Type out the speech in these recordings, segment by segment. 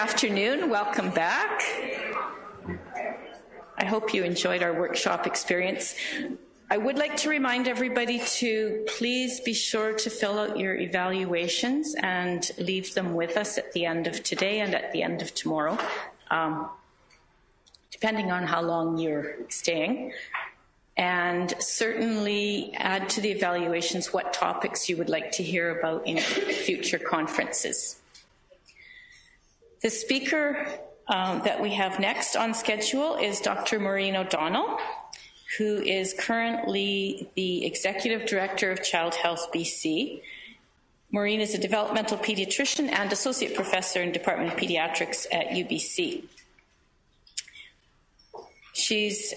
afternoon. Welcome back. I hope you enjoyed our workshop experience. I would like to remind everybody to please be sure to fill out your evaluations and leave them with us at the end of today and at the end of tomorrow, depending on how long you're staying. And certainly add to the evaluations what topics you would like to hear about in future conferences. The speaker that we have next on schedule is Dr. Maureen O'Donnell, who is currently the Executive Director of Child Health BC. Maureen is a developmental pediatrician and Associate Professor in Department of Pediatrics at UBC. She's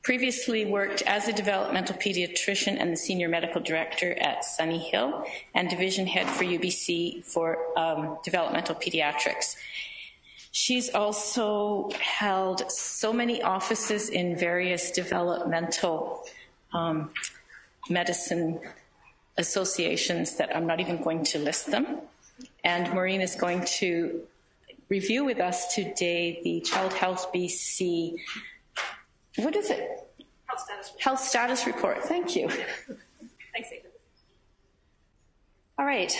previously worked as a developmental pediatrician and the Senior Medical Director at Sunny Hill and Division Head for UBC for developmental pediatrics. She's also held so many offices in various developmental medicine associations that I'm not even going to list them. And Maureen is going to review with us today the Child Health BC. What is it? Health Status Report. Thank you. Thanks, Aven. All right.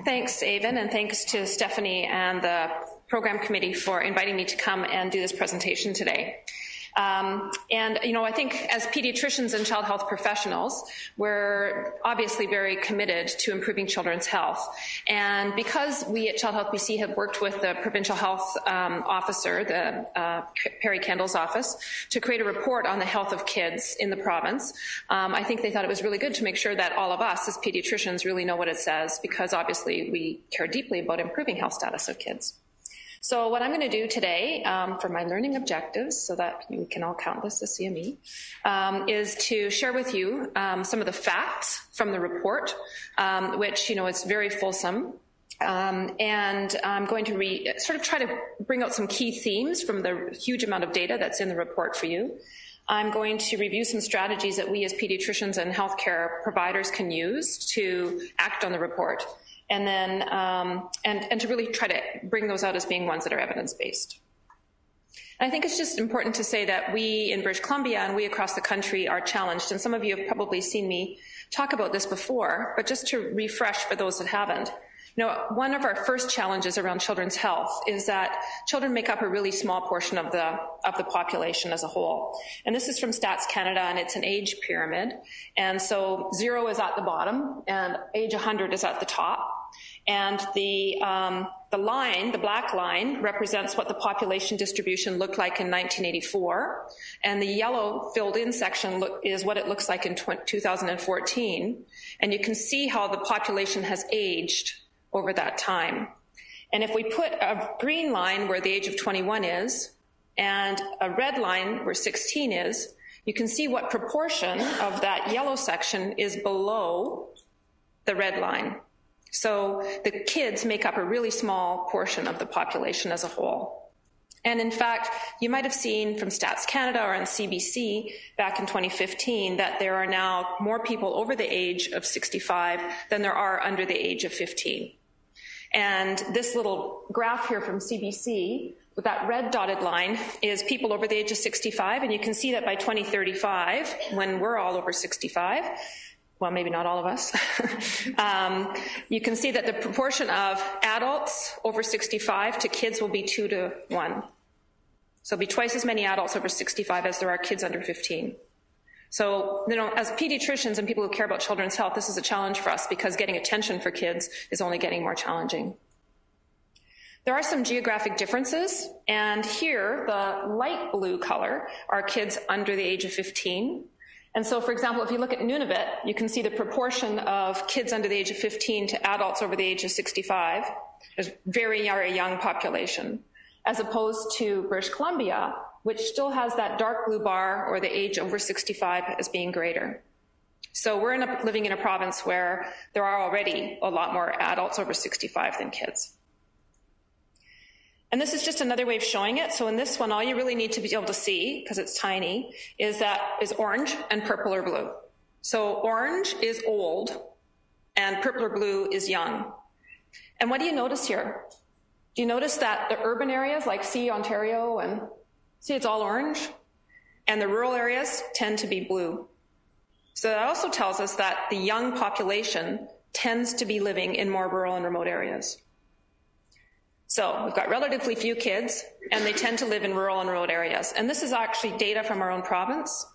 Thanks, Aven, and thanks to Stephanie and the program committee for inviting me to come and do this presentation today. I think as pediatricians and child health professionals, we're obviously very committed to improving children's health. And because we at Child Health BC have worked with the provincial health officer, the Perry Kendall's office, to create a report on the health of kids in the province, I think they thought it was really good to make sure that all of us as pediatricians really know what it says, because obviously we care deeply about improving health status of kids. So what I'm going to do today for my learning objectives, so that we can all count this as CME, is to share with you some of the facts from the report, which, is very fulsome. And I'm going to sort of try to bring out some key themes from the huge amount of data that's in the report for you. I'm going to review some strategies that we as pediatricians and healthcare providers can use to act on the report. And then, and to really try to bring those out as being ones that are evidence-based. And I think it's just important to say that we in British Columbia and we across the country are challenged, and some of you have probably seen me talk about this before, but just to refresh for those that haven't. One of our first challenges around children's health is that children make up a really small portion of the population as a whole. And this is from Stats Canada, and it's an age pyramid. And so 0 is at the bottom, and age 100 is at the top. And the line, the black line, represents what the population distribution looked like in 1984. And the yellow filled in section is what it looks like in 2014. And you can see how the population has aged over that time. And if we put a green line where the age of 21 is, and a red line where 16 is, you can see what proportion of that yellow section is below the red line. So the kids make up a really small portion of the population as a whole. And in fact, you might have seen from Stats Canada or on CBC back in 2015 that there are now more people over the age of 65 than there are under the age of 15. And this little graph here from CBC, with that red dotted line, is people over the age of 65, and you can see that by 2035, when we're all over 65, well, maybe not all of us, you can see that the proportion of adults over 65 to kids will be 2 to 1. So it'll be twice as many adults over 65 as there are kids under 15. So, as pediatricians and people who care about children's health, this is a challenge for us because getting attention for kids is only getting more challenging. There are some geographic differences, and here, the light blue color are kids under the age of 15. And so, for example, if you look at Nunavut, you can see the proportion of kids under the age of 15 to adults over the age of 65 is very young population, as opposed to British Columbia, which still has that dark blue bar or the age over 65 as being greater. So we're living in a province where there are already a lot more adults over 65 than kids. And this is just another way of showing it. So in this one, all you really need to be able to see, because it's tiny, is orange and purple or blue. So orange is old and purple or blue is young. And what do you notice here? Do you notice that the urban areas like Ontario and see it's all orange, and the rural areas tend to be blue. So that also tells us that the young population tends to be living in more rural and remote areas. So we've got relatively few kids, and they tend to live in rural and remote areas. And this is actually data from our own province,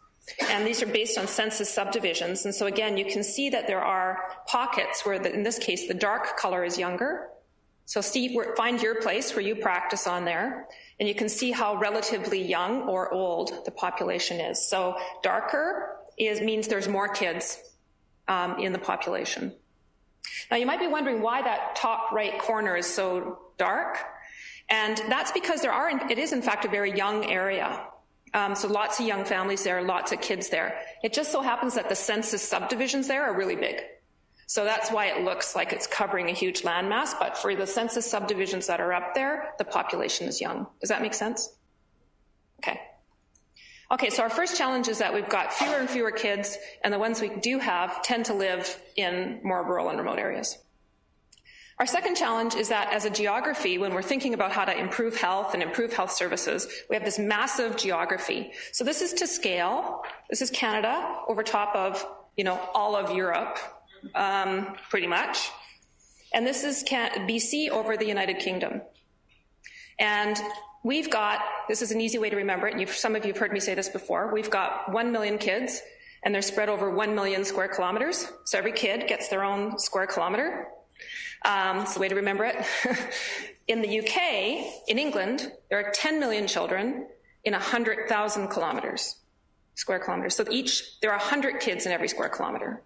and these are based on census subdivisions. And so again, you can see that there are pockets where, in this case, the dark color is younger. So find your place where you practice on there, and you can see how relatively young or old the population is. So darker means there's more kids in the population. Now you might be wondering why that top right corner is so dark, and that's because it is in fact a very young area. So lots of young families there, lots of kids there. It just so happens that the census subdivisions there are really big. So that's why it looks like it's covering a huge landmass, but for the census subdivisions that are up there, the population is young. Does that make sense? Okay, so our first challenge is that we've got fewer and fewer kids, and the ones we do have tend to live in more rural and remote areas. Our second challenge is that as a geography, when we're thinking about how to improve health and improve health services, we have this massive geography. So this is to scale. This is Canada over top of, all of Europe, pretty much. And this is BC over the United Kingdom. And this is an easy way to remember it, and some of you have heard me say this before, we've got 1 million kids, and they're spread over 1 million square kilometers. So every kid gets their own square kilometer. It's the way to remember it. In the UK, in England, there are 10 million children in 100,000 square kilometers. So there are 100 kids in every square kilometer.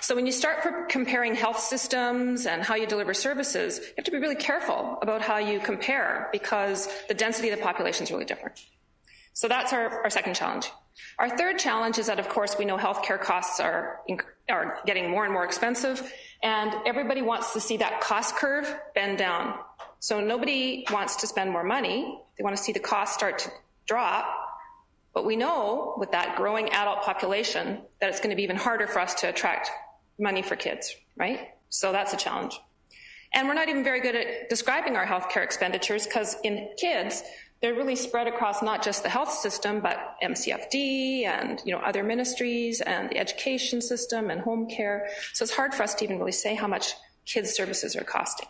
So when you start comparing health systems and how you deliver services, you have to be really careful about how you compare, because the density of the population is really different. So that's our second challenge. Our third challenge is that, of course, we know healthcare costs are getting more and more expensive, and everybody wants to see that cost curve bend down. So nobody wants to spend more money. They want to see the costs start to drop. But we know with that growing adult population that it's going to be even harder for us to attract money for kids, right? So that's a challenge. And we're not even very good at describing our healthcare expenditures, because in kids, they're really spread across not just the health system, but MCFD and other ministries and the education system and home care. So it's hard for us to even really say how much kids' services are costing.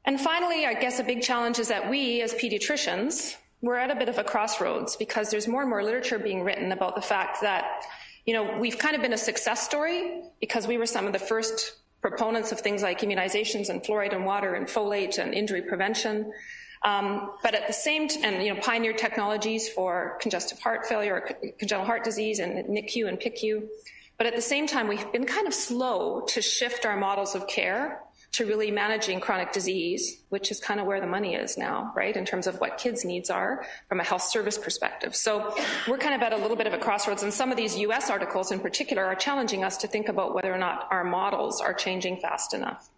And finally, I guess a big challenge is that we, as pediatricians, we're at a bit of a crossroads, because there's more and more literature being written about the fact that, we've kind of been a success story because we were some of the first proponents of things like immunizations and fluoride in water and folate and injury prevention. But at the same time, pioneered technologies for congestive heart failure or congenital heart disease and NICU and PICU. But at the same time, we've been kind of slow to shift our models of care to really managing chronic disease, which is kind of where the money is now, right, in terms of what kids' needs are from a health service perspective. So we're kind of at a little bit of a crossroads, and some of these US articles in particular are challenging us to think about whether or not our models are changing fast enough.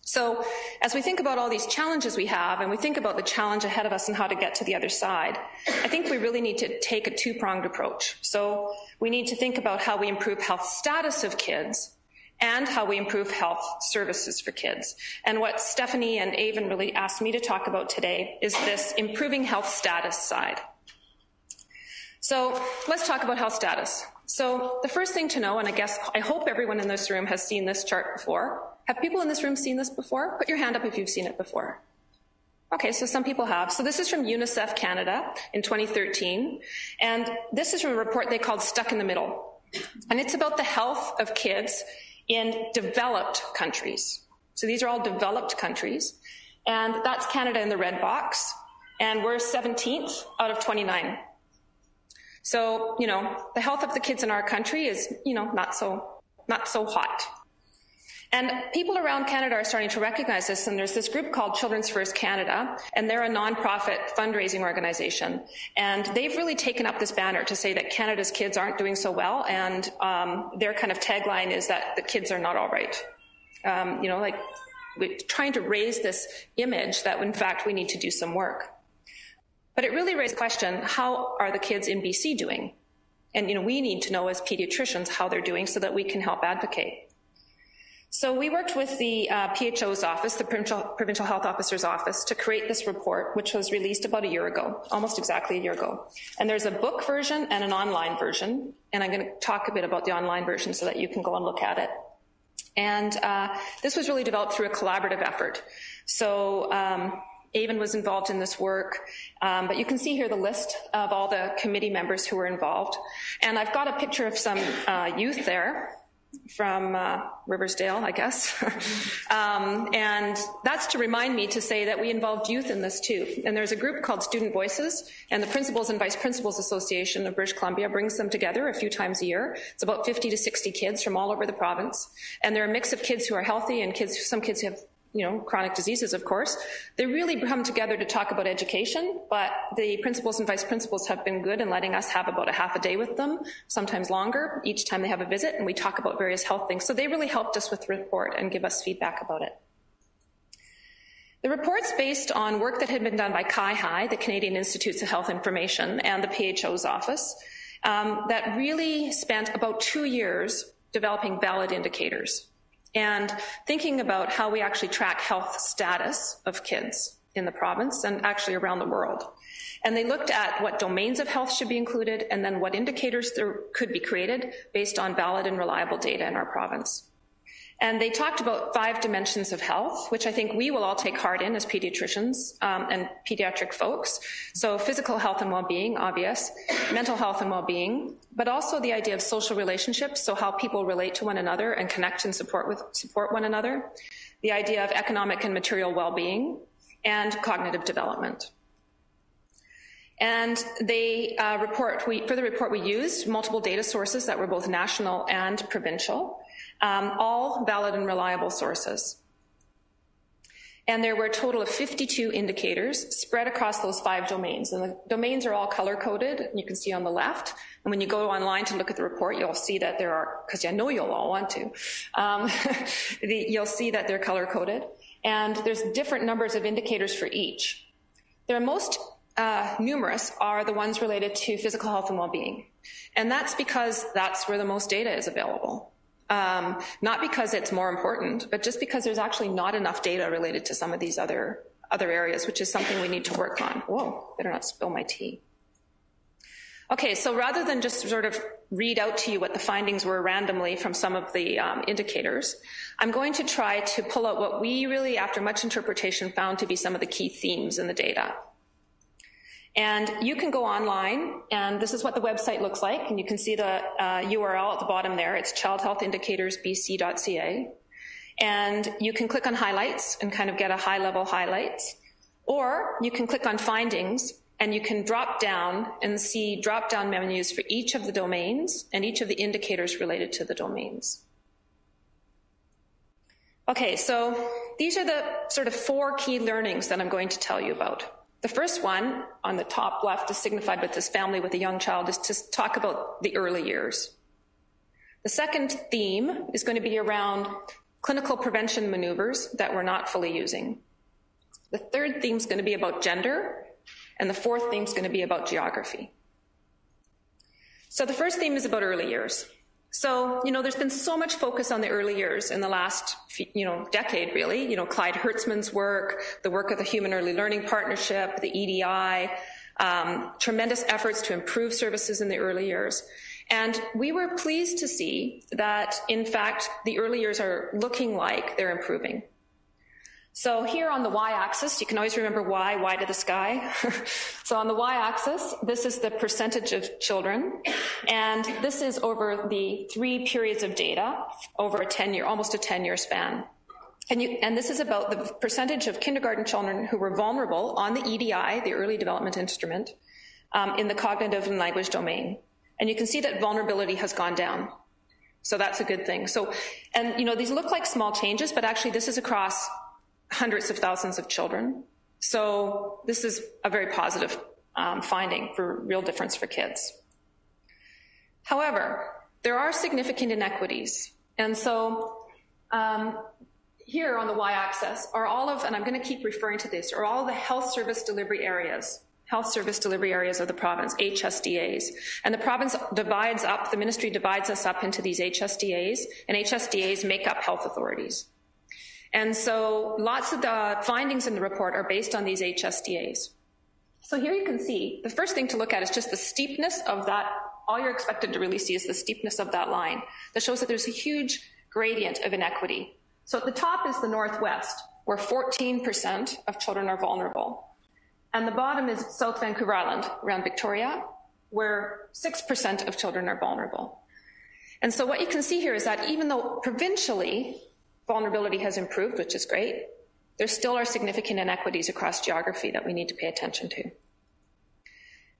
So as we think about all these challenges we have, and we think about the challenge ahead of us and how to get to the other side, I think we really need to take a two-pronged approach. So we need to think about how we improve health status of kids and how we improve health services for kids. And what Stephanie and Avon really asked me to talk about today is this improving health status side. So let's talk about health status. So the first thing to know, and I hope everyone in this room has seen this chart before. Have people in this room seen this before? Put your hand up if you've seen it before. Okay, so some people have. So this is from UNICEF Canada in 2013. And this is from a report they called Stuck in the Middle. And it's about the health of kids in developed countries. So these are all developed countries. And that's Canada in the red box. And we're 17th out of 29. So, the health of the kids in our country is, not so hot. And people around Canada are starting to recognize this, and there's this group called Children's First Canada, and they're a nonprofit fundraising organization. And they've really taken up this banner to say that Canada's kids aren't doing so well, and their kind of tagline is that the kids are not all right. We're trying to raise this image that, in fact, we need to do some work. But it really raised the question, how are the kids in BC doing? And, we need to know as pediatricians how they're doing so that we can help advocate. So we worked with the PHO's office, the Provincial Health Officer's office, to create this report, which was released about a year ago, almost exactly a year ago. And there's a book version and an online version, and I'm going to talk a bit about the online version so that you can go and look at it. And this was really developed through a collaborative effort. So Avon was involved in this work, but you can see here the list of all the committee members who were involved. And I've got a picture of some youth there from Riversdale, I guess. And that's to remind me to say that we involved youth in this too. And there's a group called Student Voices, and the Principals and Vice Principals Association of British Columbia brings them together a few times a year. It's about 50 to 60 kids from all over the province. And they're a mix of kids who are healthy and some kids who have chronic diseases, of course. They really come together to talk about education, but the principals and vice principals have been good in letting us have about a half a day with them, sometimes longer, each time they have a visit, and we talk about various health things. So they really helped us with the report and give us feedback about it. The report's based on work that had been done by CIHI, the Canadian Institutes of Health Information, and the PHO's office, that really spent about 2 years developing valid indicators and thinking about how we actually track health status of kids in the province and actually around the world. And they looked at what domains of health should be included and then what indicators there could be created based on valid and reliable data in our province. And they talked about 5 dimensions of health, which I think we will all take heart in as pediatricians and pediatric folks. So physical health and well-being, obvious, mental health and well-being, but also the idea of social relationships, so how people relate to one another and connect and support one another, the idea of economic and material well-being, and cognitive development. And they for the report we used multiple data sources that were both national and provincial, all valid and reliable sources. And there were a total of 52 indicators spread across those 5 domains. And the domains are all color-coded, you can see on the left. And when you go online to look at the report, you'll see that there are, because I know you'll all want to, you'll see that they're color-coded. And there's different numbers of indicators for each. Their most numerous are the ones related to physical health and well-being. And that's because that's where the most data is available. Not because it's more important, but just because there's actually not enough data related to some of these other areas, which is something we need to work on. Whoa, better not spill my tea. Okay, so rather than just sort of read out to you what the findings were randomly from some of the indicators, I'm going to try to pull out what we really, after much interpretation, found to be some of the key themes in the data. And you can go online, and this is what the website looks like, and you can see the URL at the bottom there. It's childhealthindicatorsbc.ca. And you can click on highlights and kind of get a high-level highlights. Or you can click on findings, and you can drop down and see drop-down menus for each of the domains and each of the indicators related to the domains. Okay, so these are the sort of 4 key learnings that I'm going to tell you about. The first one, on the top left, is signified with this family with a young child, is to talk about the early years. The second theme is going to be around clinical prevention maneuvers that we're not fully using. The third theme is going to be about gender, and the fourth theme is going to be about geography. So the first theme is about early years. So, there's been so much focus on the early years in the last, decade, really. Clyde Hertzman's work, the work of the Human Early Learning Partnership, the EDI, tremendous efforts to improve services in the early years. And we were pleased to see that, in fact, the early years are looking like they're improving. So here on the y-axis, you can always remember y to the sky. So on the y-axis, this is the percentage of children, and this is over the 3 periods of data over a 10-year, almost a 10-year span. And this is about the percentage of kindergarten children who were vulnerable on the EDI, the Early Development Instrument, in the cognitive and language domain. And you can see that vulnerability has gone down. So that's a good thing. So, and these look like small changes, but actually this is across hundreds of thousands of children. So this is a very positive finding for real difference for kids. However, there are significant inequities. And so here on the y-axis are all of, and I'm going to keep referring to this, are all the health service delivery areas. Health Service Delivery Areas of the province, HSDAs. And the province divides up, the ministry divides us up into these HSDAs, and HSDAs make up health authorities. And so lots of the findings in the report are based on these HSDAs. So here you can see, the first thing to look at is just the steepness of that. All you're expected to really see is the steepness of that line. That shows that there's a huge gradient of inequity. So at the top is the Northwest, where 14% of children are vulnerable. And the bottom is South Vancouver Island, around Victoria, where 6% of children are vulnerable. And so what you can see here is that even though provincially vulnerability has improved, which is great, there still are significant inequities across geography that we need to pay attention to.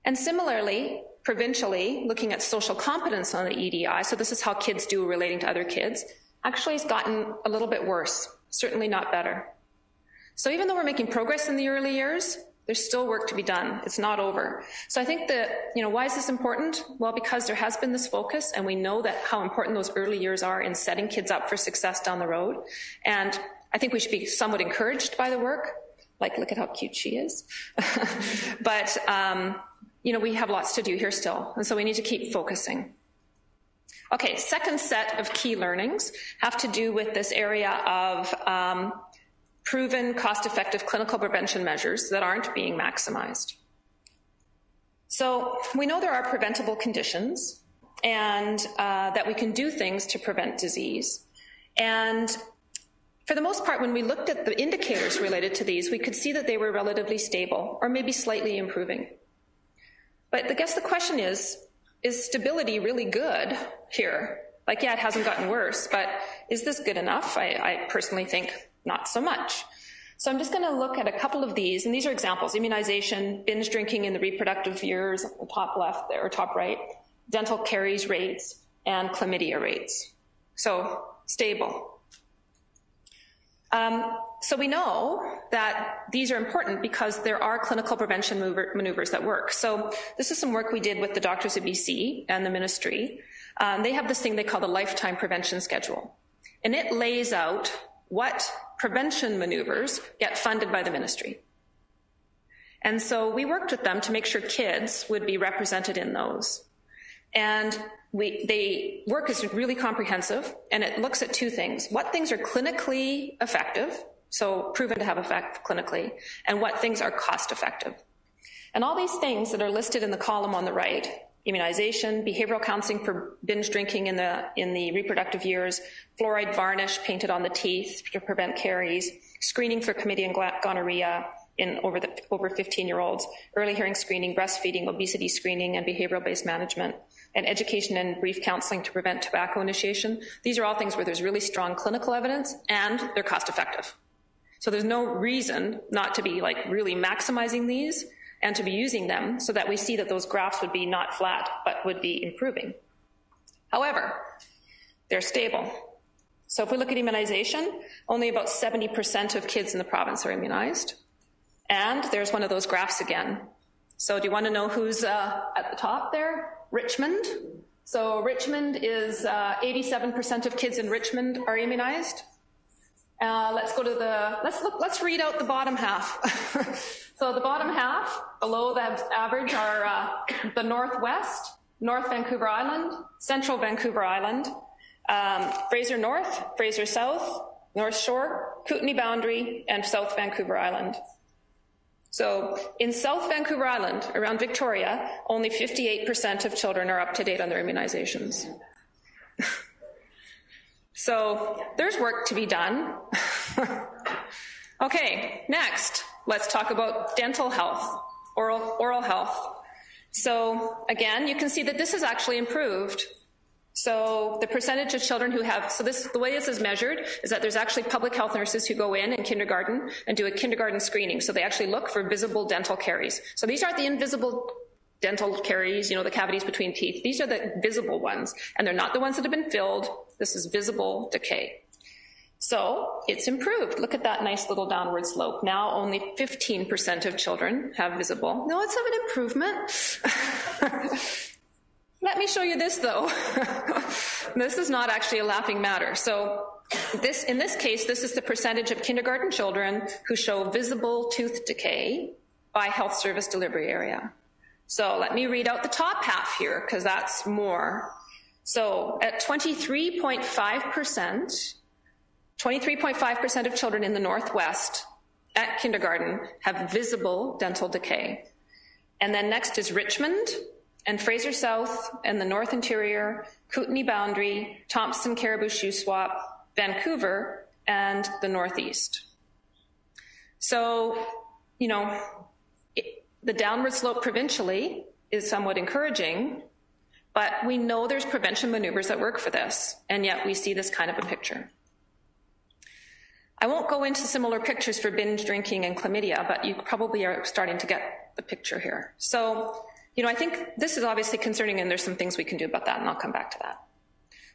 And similarly, provincially, looking at social competence on the EDI, so this is how kids do relating to other kids, actually has gotten a little bit worse, certainly not better. So even though we're making progress in the early years, there's still work to be done. It's not over. So I think that, why is this important? Well, because there has been this focus, and we know that how important those early years are in setting kids up for success down the road. And I think we should be somewhat encouraged by the work. Like, look at how cute she is. But, we have lots to do here still. And so we need to keep focusing. Okay, second set of key learnings have to do with this area of proven cost-effective clinical prevention measures that aren't being maximized. So we know there are preventable conditions and that we can do things to prevent disease. And for the most part, when we looked at the indicators related to these, we could see that they were relatively stable or maybe slightly improving. But I guess the question is stability really good here? Like, yeah, it hasn't gotten worse, but is this good enough? I personally think not so much. So I'm just going to look at a couple of these, and these are examples: immunization, binge drinking in the reproductive years, the top left there, or top right, dental caries rates, and chlamydia rates. So stable. So we know that these are important because there are clinical prevention maneuvers that work. So this is some work we did with the Doctors of BC and the ministry. They have this thing they call the Lifetime Prevention Schedule. And it lays out what prevention maneuvers get funded by the ministry. And so we worked with them to make sure kids would be represented in those. And they work is really comprehensive, and it looks at two things: what things are clinically effective, so proven to have effect clinically, and what things are cost effective. And all these things that are listed in the column on the right: immunization, behavioral counseling for binge drinking in the reproductive years, fluoride varnish painted on the teeth to prevent caries, screening for chlamydia and gonorrhea in over 15-year-olds, early hearing screening, breastfeeding, obesity screening, and behavioral-based management, and education and brief counseling to prevent tobacco initiation. These are all things where there's really strong clinical evidence and they're cost effective. So there's no reason not to be really maximizing these and to be using them so that we see that those graphs would be not flat, but would be improving. However, they're stable. So if we look at immunization, only about 70% of kids in the province are immunized. And there's one of those graphs again. So do you want to know who's at the top there? Richmond. So Richmond is 87% of kids in Richmond are immunized. Let's read out the bottom half. So the bottom half, below that average, are the Northwest, North Vancouver Island, Central Vancouver Island, Fraser North, Fraser South, North Shore, Kootenay Boundary, and South Vancouver Island. So in South Vancouver Island, around Victoria, only 58% of children are up to date on their immunizations. So there's work to be done. Okay, next, let's talk about dental health, oral health. So again, you can see that this has actually improved. So the percentage of children who have, the way this is measured is that there's actually public health nurses who go in kindergarten and do a kindergarten screening. So they actually look for visible dental caries. So these aren't the invisible dental caries, the cavities between teeth. These are the visible ones, and they're not the ones that have been filled. This is visible decay. So it's improved. Look at that nice little downward slope. Now only 15% of children have visible. No, it's of an improvement. Let me show you this, though. This is not actually a laughing matter. So in this case, this is the percentage of kindergarten children who show visible tooth decay by health service delivery area. So let me read out the top half here, because that's more. So at 23.5% of children in the Northwest at kindergarten have visible dental decay. And then next is Richmond and Fraser South and the North Interior, Kootenay Boundary, Thompson, Caribou, Shuswap, Vancouver, and the Northeast. So, you know, the downward slope provincially is somewhat encouraging, but we know there's prevention maneuvers that work for this, and yet we see this kind of a picture. I won't go into similar pictures for binge drinking and chlamydia, but you probably are starting to get the picture here. So, you know, I think this is obviously concerning, and there's some things we can do about that, and I'll come back to that.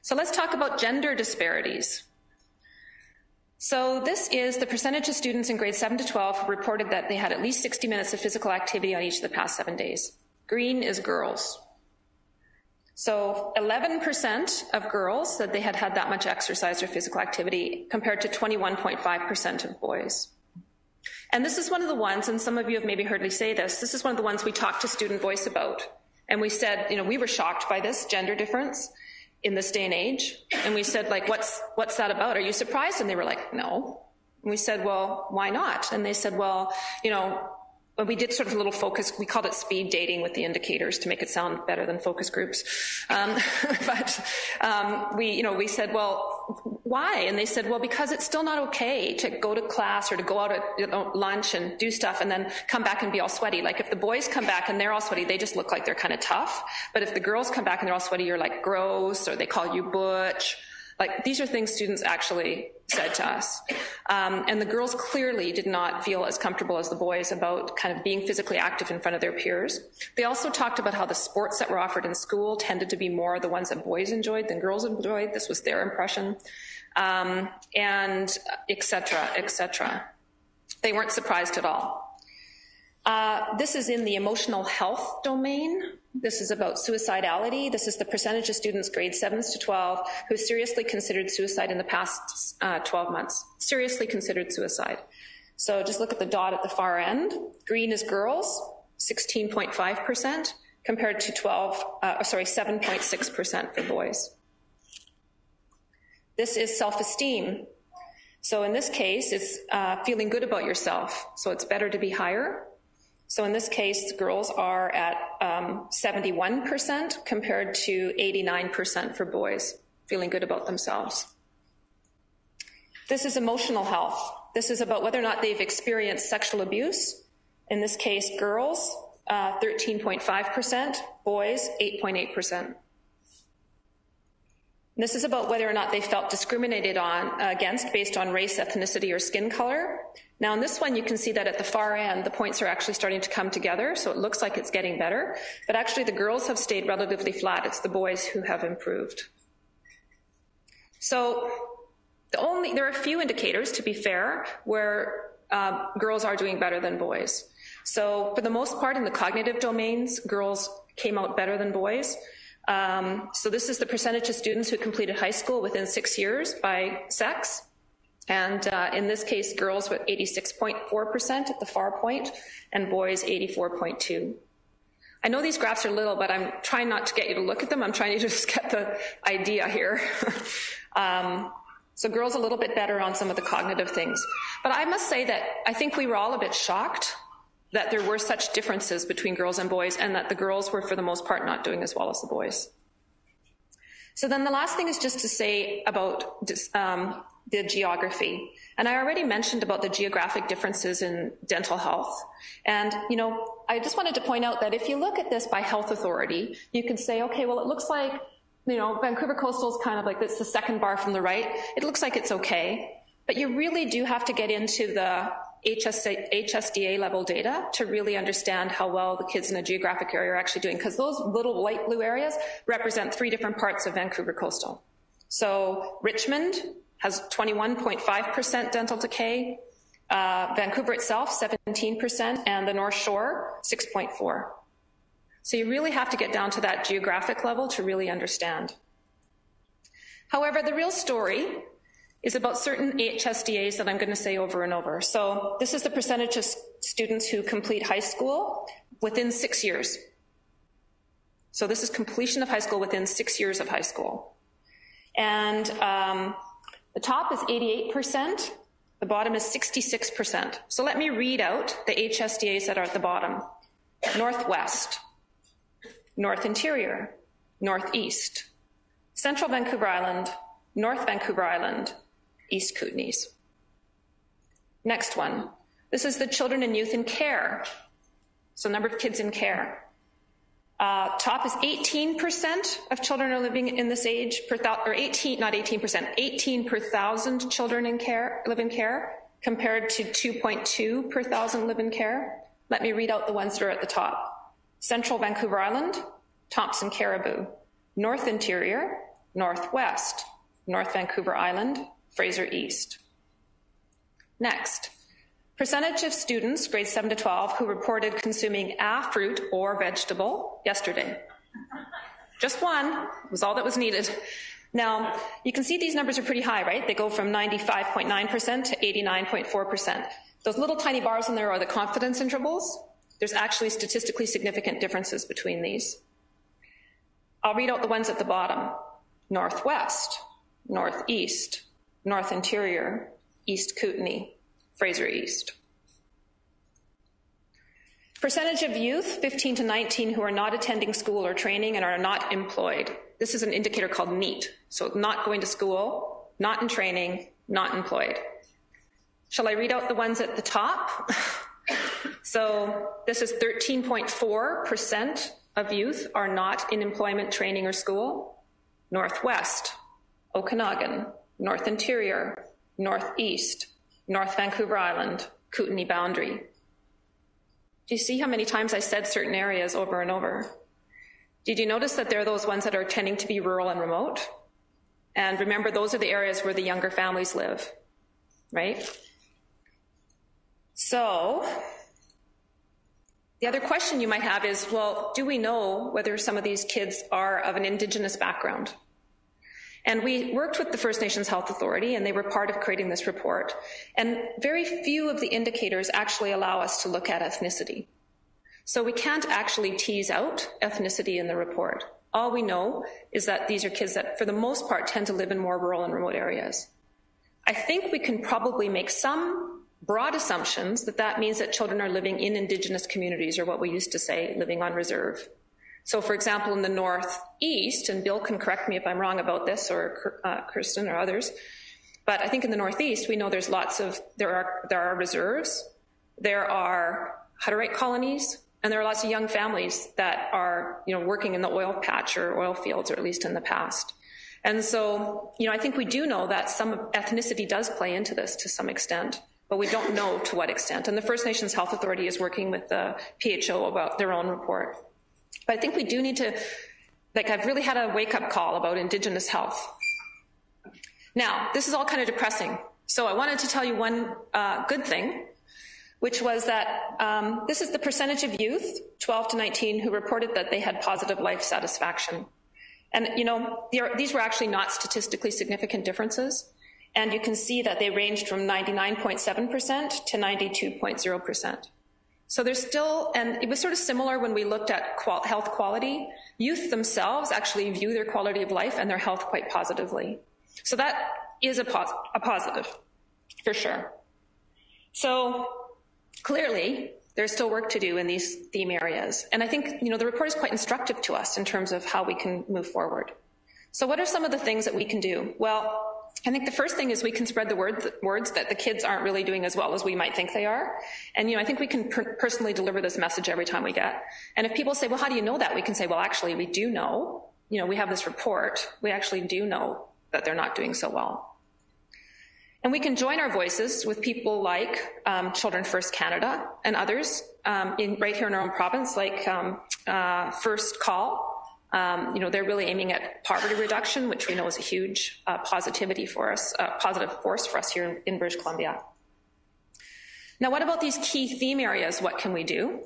So let's talk about gender disparities. So this is the percentage of students in grades 7 to 12 who reported that they had at least 60 minutes of physical activity on each of the past 7 days. Green is girls. So 11% of girls said they had had that much exercise or physical activity, compared to 21.5% of boys. And this is one of the ones, and some of you have maybe heard me say this is one of the ones we talked to Student Voice about. And we said, you know, we were shocked by this gender difference in this day and age. And we said, like, what's that about? Are you surprised? And they were like, no. And we said, well, why not? And they said, well, you know, when we did sort of a little focus, we called it speed dating with the indicators to make it sound better than focus groups. We said, well, why? And they said, well, because it's still not okay to go to class or to go out at lunch and do stuff and then come back and be all sweaty. Like if the boys come back and they're all sweaty, they just look like they're kind of tough. But if the girls come back and they're all sweaty, you're like gross, or they call you butch. Like, these are things students actually said to us. And the girls clearly did not feel as comfortable as the boys about kind of being physically active in front of their peers. They also talked about how the sports that were offered in school tended to be more the ones that boys enjoyed than girls enjoyed. This was their impression, and et cetera, et cetera. They weren't surprised at all. This is in the emotional health domain. This is about suicidality. This is the percentage of students grades 7 to 12 who seriously considered suicide in the past 12 months. Seriously considered suicide. So just look at the dot at the far end. Green is girls, 16.5%, compared to 7.6% for boys. This is self-esteem. So in this case, it's feeling good about yourself. So it's better to be higher. So in this case, girls are at 71% compared to 89% for boys, feeling good about themselves. This is emotional health. This is about whether or not they've experienced sexual abuse. In this case, girls, 13.5%, boys, 8.8%. This is about whether or not they felt discriminated against based on race, ethnicity, or skin color. Now in this one, you can see that at the far end, the points are actually starting to come together, so it looks like it's getting better. But actually the girls have stayed relatively flat. It's the boys who have improved. So there are a few indicators, to be fair, where girls are doing better than boys. So for the most part, in the cognitive domains, girls came out better than boys. So this is the percentage of students who completed high school within 6 years by sex. And in this case, girls with 86.4% at the far point, and boys 84.2%. I know these graphs are little, but I'm trying not to get you to look at them. I'm trying to just get the idea here. So girls a little bit better on some of the cognitive things. But I must say that I think we were all a bit shocked that there were such differences between girls and boys, and that the girls were, for the most part, not doing as well as the boys. So then the last thing is just to say about the geography. And I already mentioned about the geographic differences in dental health. And, you know, I just wanted to point out that if you look at this by health authority, you can say, okay, well, it looks like, you know, Vancouver Coastal is kind of like, it's the second bar from the right. It looks like it's okay. But you really do have to get into the HSDA level data to really understand how well the kids in a geographic area are actually doing, because those little light blue areas represent 3 different parts of Vancouver Coastal. So Richmond has 21.5% dental decay, Vancouver itself 17%, and the North Shore 6.4%. So you really have to get down to that geographic level to really understand. However, the real story is about certain HSDAs that I'm going to say over and over. So this is the percentage of students who complete high school within 6 years. So this is completion of high school within 6 years of high school. And the top is 88%, the bottom is 66%. So let me read out the HSDAs that are at the bottom. Northwest, North Interior, Northeast, Central Vancouver Island, North Vancouver Island, East Kootenays. Next one. This is the children and youth in care. So number of kids in care. Top is 18% of children are living in this age per thousand, or 18, not 18%, 18 per thousand children in care, live in care, compared to 2.2 per thousand live in care. Let me read out the ones that are at the top. Central Vancouver Island, Thompson Caribou, North Interior, Northwest, North Vancouver Island, Fraser East. Next, percentage of students grades 7 to 12 who reported consuming a fruit or vegetable yesterday. Just one was all that was needed. Now, you can see these numbers are pretty high, right? They go from 95.9% to 89.4%. Those little tiny bars in there are the confidence intervals. There's actually statistically significant differences between these. I'll read out the ones at the bottom. Northwest, Northeast, North Interior, East Kootenay, Fraser East. Percentage of youth 15 to 19 who are not attending school or training and are not employed. This is an indicator called NEAT. So not going to school, not in training, not employed. Shall I read out the ones at the top? So this is 13.4% of youth are not in employment, training, or school. Northwest, Okanagan, North Interior, Northeast, North Vancouver Island, Kootenay boundary. Do you see how many times I said certain areas over and over? Did you notice that there are those ones that are tending to be rural and remote? And remember, those are the areas where the younger families live, right? So the other question you might have is, well, do we know whether some of these kids are of an Indigenous background? And we worked with the First Nations Health Authority, and they were part of creating this report. And very few of the indicators actually allow us to look at ethnicity. So we can't actually tease out ethnicity in the report. All we know is that these are kids that, for the most part, tend to live in more rural and remote areas. I think we can probably make some broad assumptions that that means that children are living in Indigenous communities, or what we used to say, living on reserve. So, for example, in the Northeast, and Bill can correct me if I'm wrong about this, or Kirsten or others, but I think in the Northeast, we know there's there are reserves, there are Hutterite colonies, and there are lots of young families that are, working in the oil patch or oil fields, or at least in the past. And so, I think we do know that some ethnicity does play into this to some extent, but we don't know to what extent. And the First Nations Health Authority is working with the PHO about their own report. But I think we do need to, I've really had a wake-up call about Indigenous health. Now, this is all kind of depressing. So I wanted to tell you one good thing, which was that this is the percentage of youth, 12 to 19, who reported that they had positive life satisfaction. And, these were actually not statistically significant differences. And you can see that they ranged from 99.7% to 92.0%. So there's still, and it was sort of similar when we looked at health quality. Youth themselves actually view their quality of life and their health quite positively. So that is a positive, for sure. So clearly, there's still work to do in these theme areas. And I think, the report is quite instructive to us in terms of how we can move forward. So what are some of the things that we can do? Well, I think the first thing is we can spread the words that the kids aren't really doing as well as we might think they are. And, I think we can personally deliver this message every time we get. And if people say, well, how do you know that? We can say, well, actually, we do know. We have this report. We actually do know that they're not doing so well. And we can join our voices with people like Children First Canada and others right here in our own province, like First Call. They're really aiming at poverty reduction, which we know is a huge positive force for us here in British Columbia. Now, what about these key theme areas? What can we do?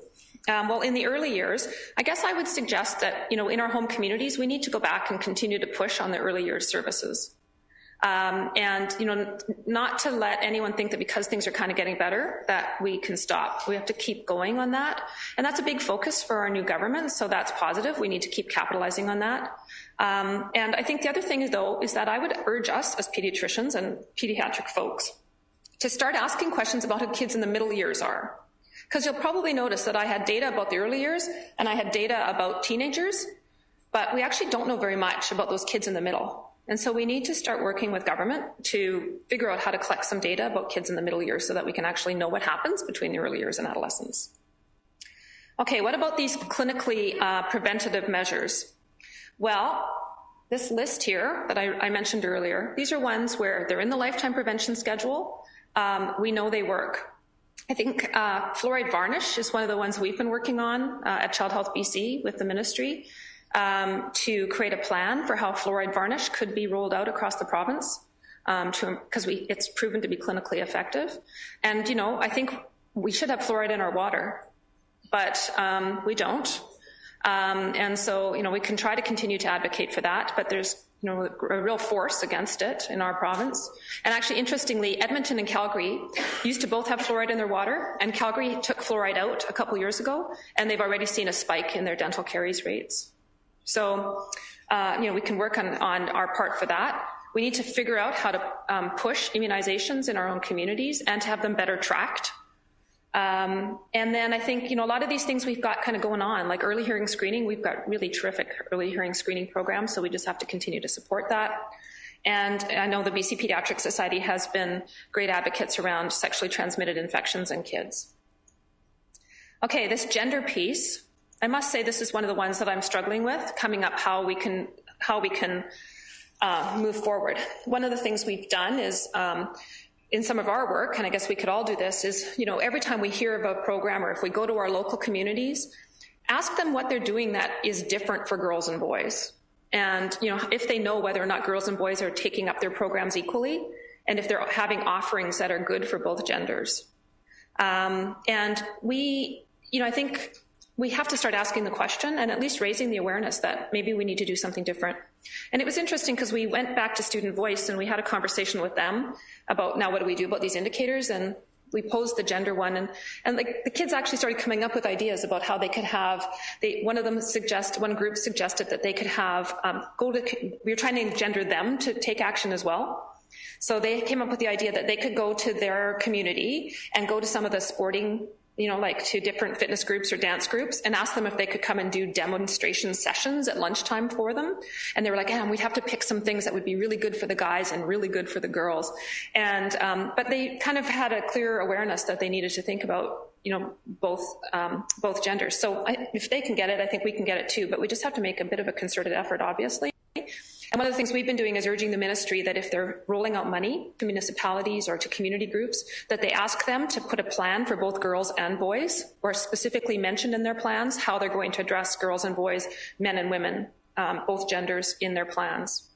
Well, in the early years, I guess I would suggest that, in our home communities, we need to go back and continue to push on the early years services. And, you know, not to let anyone think that because things are kind of getting better, that we can stop. We have to keep going on that. And that's a big focus for our new government, so that's positive. We need to keep capitalizing on that. And I think the other thing is, though, is that I would urge us as pediatricians and pediatric folks to start asking questions about how kids in the middle years are. Because you'll probably notice that I had data about the early years and I had data about teenagers, but we actually don't know very much about those kids in the middle. And so we need to start working with government to figure out how to collect some data about kids in the middle years so that we can actually know what happens between the early years and adolescence. Okay, what about these clinically preventative measures? Well, this list here that I mentioned earlier, these are ones where they're in the lifetime prevention schedule. We know they work. I think fluoride varnish is one of the ones we've been working on at Child Health BC with the ministry. To create a plan for how fluoride varnish could be rolled out across the province, because it's proven to be clinically effective. And, you know, I think we should have fluoride in our water, but we don't. And so, you know, we can try to continue to advocate for that, but there's, you know, a real force against it in our province. And actually, interestingly, Edmonton and Calgary used to both have fluoride in their water, and Calgary took fluoride out a couple years ago, and they've already seen a spike in their dental caries rates. So, you know, we can work on our part for that. We need to figure out how to push immunizations in our own communities and to have them better tracked. And then I think, you know, a lot of these things we've got kind of going on, like early hearing screening. We've got really terrific early hearing screening programs, so we just have to continue to support that. And I know the BC Pediatrics Society has been great advocates around sexually transmitted infections in kids. Okay, this gender piece. I must say this is one of the ones that I'm struggling with, coming up how we can move forward. One of the things we've done is, in some of our work, and I guess we could all do this, is, you know, every time we hear of a program or if we go to our local communities, ask them what they're doing that is different for girls and boys. And, you know, if they know whether or not girls and boys are taking up their programs equally, and if they're having offerings that are good for both genders. And we, you know, I think we have to start asking the question and at least raising the awareness that maybe we need to do something different. And it was interesting because we went back to Student Voice and we had a conversation with them about, now what do we do about these indicators? And we posed the gender one, and like the kids actually started coming up with ideas about how they could have, one group suggested that they could have, we were trying to engender them to take action as well. So they came up with the idea that they could go to their community and go to some of the sporting, you know, like to different fitness groups or dance groups and ask them if they could come and do demonstration sessions at lunchtime for them. And they were like, we'd have to pick some things that would be really good for the guys and really good for the girls. And, but they kind of had a clear awareness that they needed to think about, you know, both genders. So if they can get it, I think we can get it too, but we just have to make a bit of a concerted effort, obviously. And one of the things we've been doing is urging the ministry that if they're rolling out money to municipalities or to community groups, that they ask them to put a plan for both girls and boys, or specifically mentioned in their plans how they're going to address girls and boys, men and women, both genders in their plans.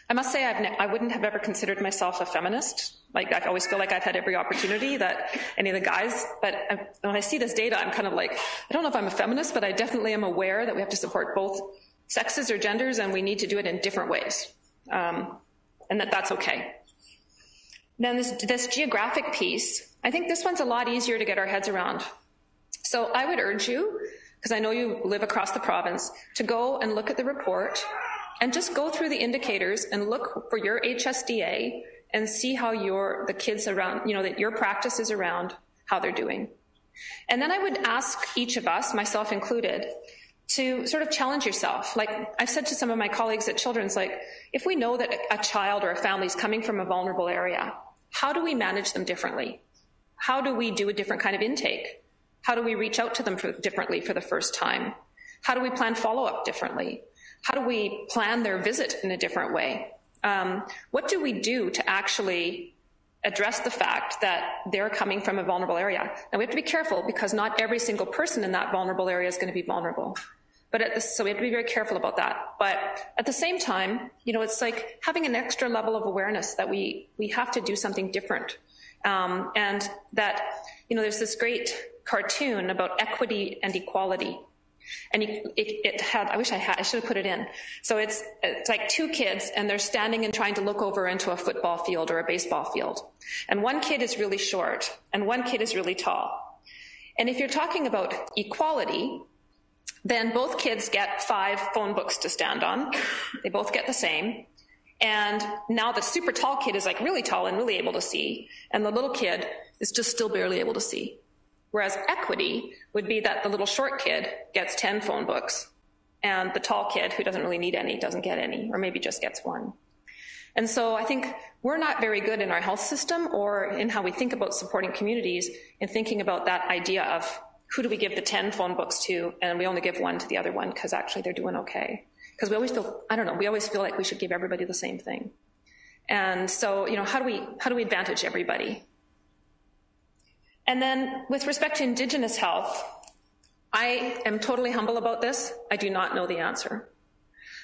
I must say I wouldn't have ever considered myself a feminist. Like, I always feel like I've had every opportunity that any of the guys, but when I see this data, I'm kind of like, I don't know if I'm a feminist, but I definitely am aware that we have to support both sexes or genders, and we need to do it in different ways, and that's okay. Then this geographic piece, I think this one's a lot easier to get our heads around. So I would urge you, because I know you live across the province, to go and look at the report and just go through the indicators and look for your HSDA and see how the kids around, you know, that your practice is around, how they're doing. And then I would ask each of us, myself included, to sort of challenge yourself. Like I've said to some of my colleagues at Children's, like, if we know that a child or a family is coming from a vulnerable area, how do we manage them differently? How do we do a different kind of intake? How do we reach out to them differently for the first time? How do we plan follow-up differently? How do we plan their visit in a different way? What do we do to actually address the fact that they're coming from a vulnerable area? And we have to be careful because not every single person in that vulnerable area is going to be vulnerable. So we have to be very careful about that. But at the same time, you know, it's like having an extra level of awareness that we have to do something different. And that, you know, there's this great cartoon about equity and equality. And it had, I should have put it in. So it's like two kids, and they're standing and trying to look over into a football field or a baseball field. And one kid is really short, and one kid is really tall. And if you're talking about equality, then both kids get 5 phone books to stand on. They both get the same. And now the super tall kid is like really tall and really able to see, and the little kid is just still barely able to see. Whereas equity would be that the little short kid gets 10 phone books, and the tall kid who doesn't really need any doesn't get any, or maybe just gets 1. And so I think we're not very good in our health system or in how we think about supporting communities in thinking about that idea of who do we give the 10 phone books to, and we only give 1 to the other one because actually they're doing okay. Because we always feel, we always feel like we should give everybody the same thing. And so, how do we advantage everybody? And then with respect to Indigenous health, I am totally humble about this. I do not know the answer.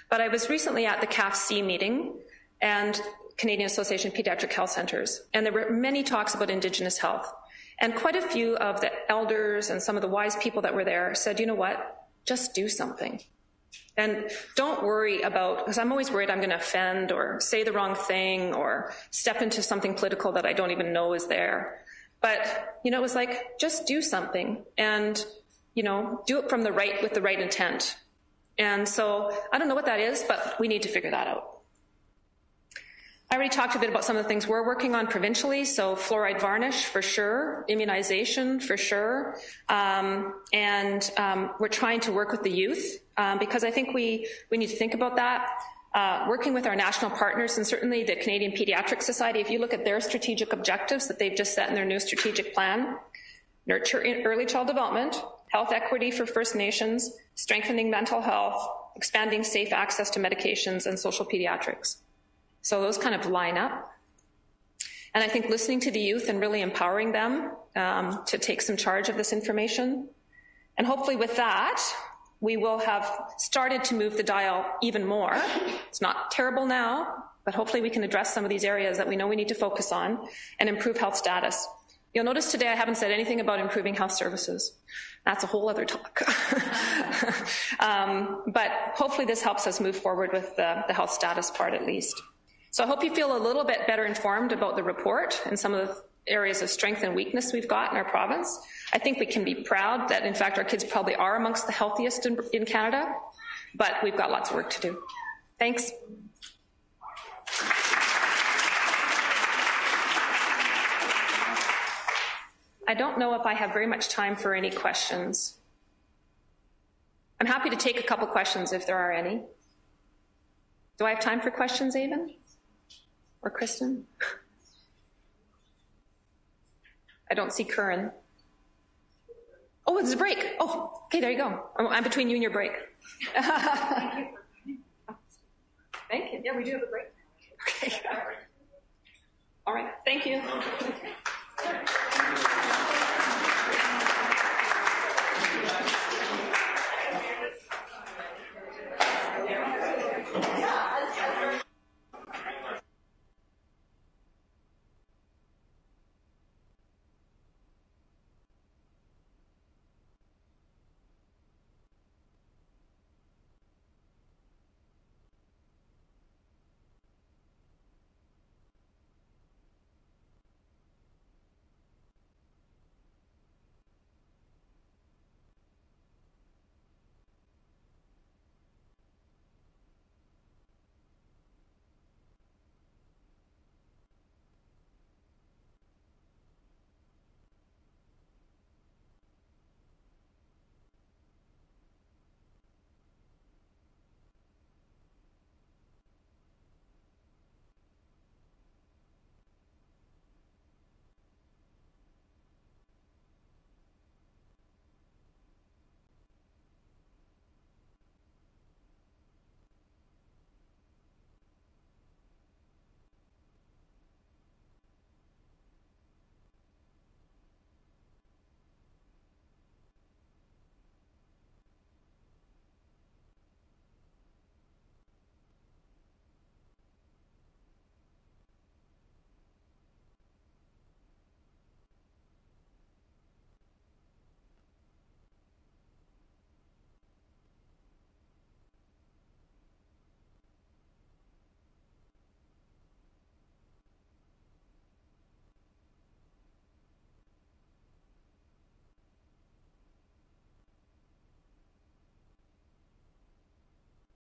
But I was recently at the CAFC meeting and Canadian Association of Pediatric Health Centers, and there were many talks about Indigenous health. And quite a few of the elders and some of the wise people that were there said, you know what, just do something. And don't worry about, because I'm always worried I'm going to offend or say the wrong thing or step into something political that I don't even know is there. But, it was like, just do something and, do it from with the right intent. And so I don't know what that is, but we need to figure that out. I already talked a bit about some of the things we're working on provincially, so fluoride varnish for sure, immunization for sure, and we're trying to work with the youth because I think we need to think about that. Working with our national partners and certainly the Canadian Pediatrics Society, if you look at their strategic objectives that they've just set in their new strategic plan, nurture early child development, health equity for First Nations, strengthening mental health, expanding safe access to medications, and social pediatrics. So those kind of line up. And I think listening to the youth and really empowering them to take some charge of this information. And hopefully with that, we will have started to move the dial even more. It's not terrible now, but hopefully we can address some of these areas that we know we need to focus on and improve health status. You'll notice today I haven't said anything about improving health services. That's a whole other talk. But hopefully this helps us move forward with the health status part at least. So I hope you feel a little bit better informed about the report and some of the areas of strength and weakness we've got in our province. I think we can be proud that, in fact, our kids probably are amongst the healthiest in Canada, but we've got lots of work to do. Thanks. I don't know if I have very much time for any questions. I'm happy to take a couple questions if there are any. Do I have time for questions, Avon? Or Kristen? I don't see Curran. Oh, it's a break. Oh, okay, there you go. I'm between you and your break. Thank you. Yeah, we do have a break. Okay. All right. Thank you.